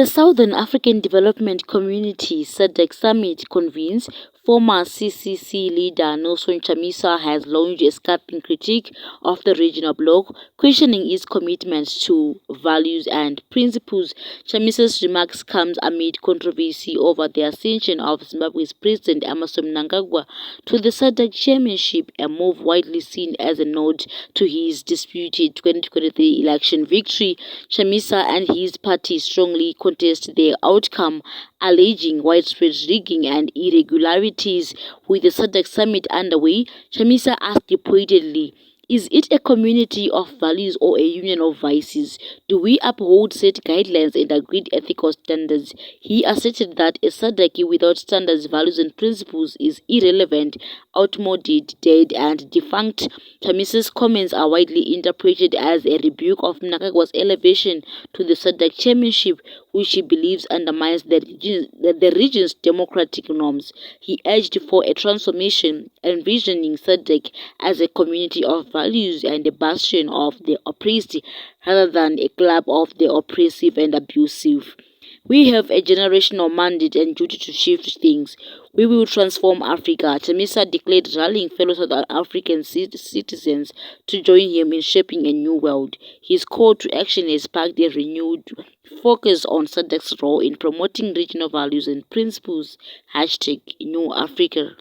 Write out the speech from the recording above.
The Southern African Development Community (SADC) Summit convenes. Former CCC leader Nelson Chamisa has launched a scathing critique of the regional bloc, questioning its commitment to values and principles. Chamisa's remarks come amid controversy over the ascension of Zimbabwe's President Emmerson Mnangagwa to the SADC chairmanship, a move widely seen as a nod to his disputed 2023 election victory. Chamisa and his party strongly contest the outcome, alleging widespread rigging and irregularities. With the SADC summit underway, Chamisa asked repeatedly, "Is it a community of values or a union of vices? Do we uphold set guidelines and agreed ethical standards?" He asserted that a SADC without standards, values and principles is irrelevant, outmoded, dead and defunct. Chamisa's comments are widely interpreted as a rebuke of Mnangagwa's elevation to the SADC chairmanship, which he believes undermines the region's democratic norms. He urged for a transformation, envisioning SADC as a community of values and a bastion of the oppressed rather than a club of the oppressive and abusive. "We have a generational mandate and duty to shift things. We will transform Africa," Chamisa declared, rallying fellow South African citizens to join him in shaping a new world. His call to action has sparked a renewed focus on SADC's role in promoting regional values and principles. #NewAfrica